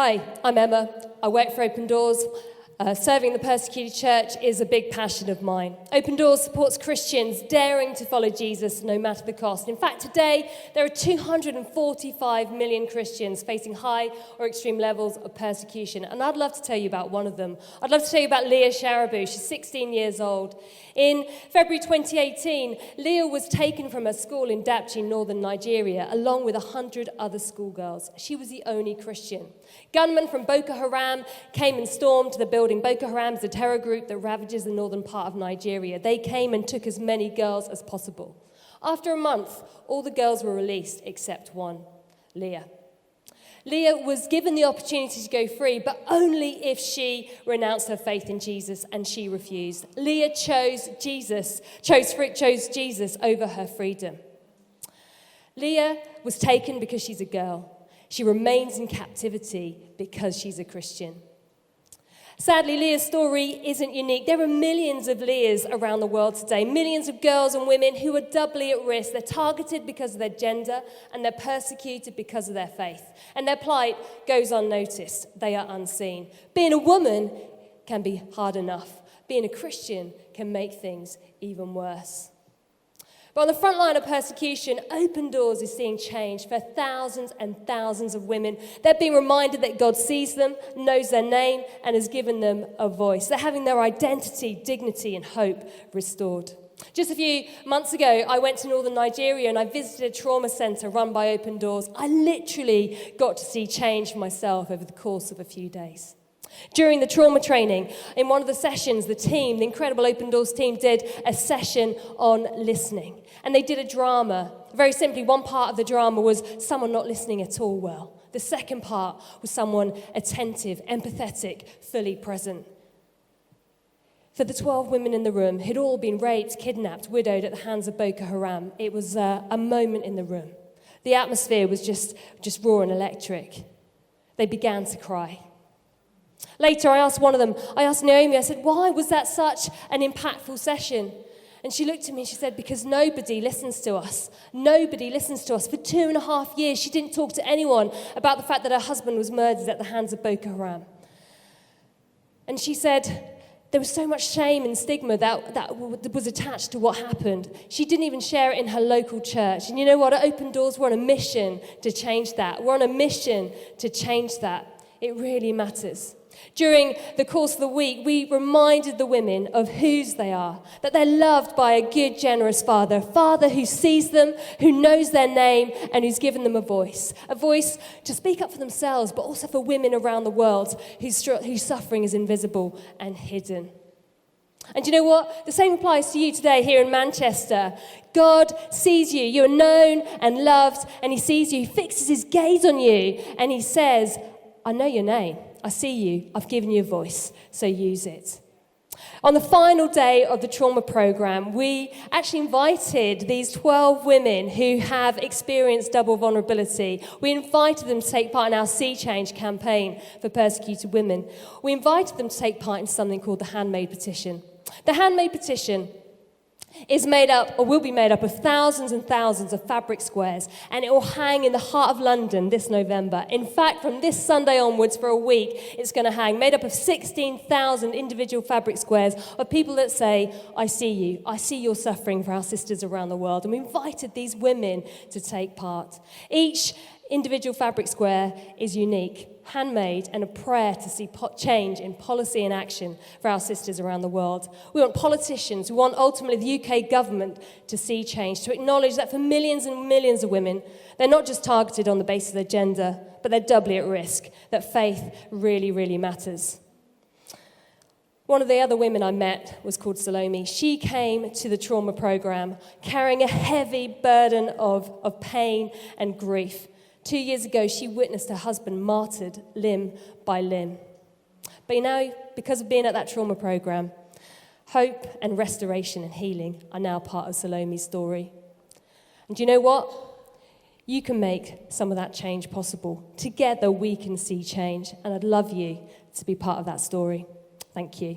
Hi, I'm Emma. I work for Open Doors. Serving the persecuted church is a big passion of mine. Open Doors supports Christians daring to follow Jesus no matter the cost. In fact, today, there are 245 million Christians facing high or extreme levels of persecution. And I'd love to tell you about one of them. I'd love to tell you about Leah Sharabu. She's 16 years old. In February 2018, Leah was taken from her school in Dapchi, northern Nigeria, along with 100 other schoolgirls. She was the only Christian. Gunmen from Boko Haram came and stormed the building. Boko Haram is a terror group that ravages the northern part of Nigeria. They came and took as many girls as possible. After a month, all the girls were released except one, Leah. Leah was given the opportunity to go free, but only if she renounced her faith in Jesus, and she refused. Leah chose Jesus over her freedom. Leah was taken because she's a girl. She remains in captivity because she's a Christian. Sadly, Leah's story isn't unique. There are millions of Leahs around the world today, millions of girls and women who are doubly at risk. They're targeted because of their gender, and they're persecuted because of their faith. And their plight goes unnoticed. They are unseen. Being a woman can be hard enough. Being a Christian can make things even worse. But on the front line of persecution, Open Doors is seeing change for thousands and thousands of women. They're being reminded that God sees them, knows their name, and has given them a voice. They're having their identity, dignity, and hope restored. Just a few months ago, I went to northern Nigeria and I visited a trauma centre run by Open Doors. I literally got to see change for myself over the course of a few days. During the trauma training, in one of the sessions, the incredible Open Doors team, did a session on listening. And they did a drama. Very simply, one part of the drama was someone not listening at all well. The second part was someone attentive, empathetic, fully present. For the 12 women in the room who'd all been raped, kidnapped, widowed at the hands of Boko Haram, it was a moment in the room. The atmosphere was just raw and electric. They began to cry. Later, I asked Naomi, I said, why was that such an impactful session? And she looked at me and she said, because nobody listens to us. Nobody listens to us. For 2.5 years, she didn't talk to anyone about the fact that her husband was murdered at the hands of Boko Haram. And she said, there was so much shame and stigma that was attached to what happened. She didn't even share it in her local church. And you know what? At Open Doors, we're on a mission to change that. We're on a mission to change that. It really matters. During the course of the week, we reminded the women of whose they are, that they're loved by a good, generous Father, a Father who sees them, who knows their name, and who's given them a voice to speak up for themselves, but also for women around the world whose suffering is invisible and hidden. And you know what? The same applies to you today here in Manchester. God sees you. You're known and loved, and he sees you. He fixes his gaze on you, and he says, I know your name. I see you. I've given you a voice, so use it. On the final day of the trauma program, we actually invited these 12 women who have experienced double vulnerability. We invited them to take part in our Sea Change campaign for persecuted women. We invited them to take part in something called the Handmade Petition. The Handmade Petition is made up, or will be made up, of thousands and thousands of fabric squares, and it will hang in the heart of London this November. In fact, from this Sunday onwards for a week, it's going to hang, made up of 16,000 individual fabric squares of people that say, I see you, I see your suffering for our sisters around the world. And we invited these women to take part. Each individual fabric square is unique, handmade, and a prayer to see change in policy and action for our sisters around the world. We want politicians, we want ultimately the UK government to see change, to acknowledge that for millions and millions of women, they're not just targeted on the basis of their gender, but they're doubly at risk, that faith really, really matters. One of the other women I met was called Salome. She came to the trauma program carrying a heavy burden of pain and grief. 2 years ago, she witnessed her husband martyred limb by limb. But you know, because of being at that trauma program, hope and restoration and healing are now part of Salome's story. And do you know what? You can make some of that change possible. Together, we can see change. And I'd love you to be part of that story. Thank you.